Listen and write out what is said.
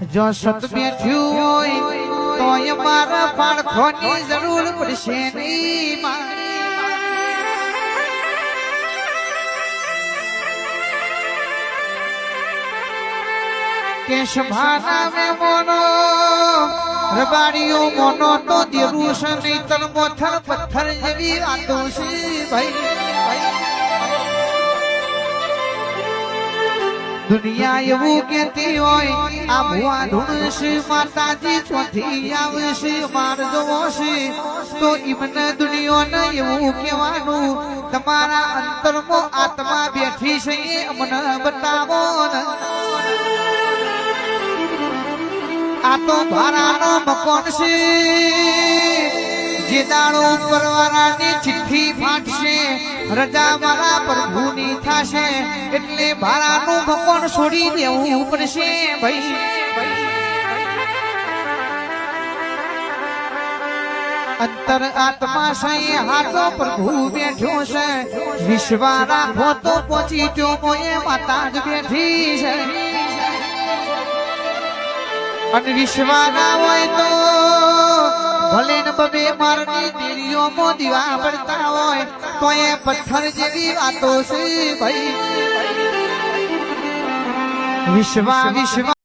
જો સત બેઠ્યું હોય તો અમારા પાડખોની જરૂર પડશે નહીં કે સભાના મેં મોનો રબાડીઓ મોનો તો દેરું છે નહીં તર મોથર પથ્થર જેવી વાતો છે ભાઈ દુનિયા એવું કેતી હોય આ ભુવા ધૂણશે માતાજી ચોથી આવશે માર જોવો છે તો એમને દુનિયાને એવું કહેવાનું તમારા અંતરમાં આત્મા બેઠી છે એ અમને બતાવો ને આ તો ભારાનો મકોન છે જે દાડો ઉપરવાળાની ચિઠ્ઠી ફાટશે રજા મારા પ્રભુની થશે એટલે ભારાનું મકોન છોડી દેવું પડશે ભાઈ અંતર આત્મા છે હાથો પ્રભુ બેઠો છે વિશ્વા રાખો તો પહોંચી જો મોએ માતા જ બેઠી છે અને વિશ્વા ના હોય તો ભલે ને બબે મારની દેરીઓમાં દીવા પડતા હોય તો એ પથ્થર જેવી વાતો છે ભાઈ વિશ્વા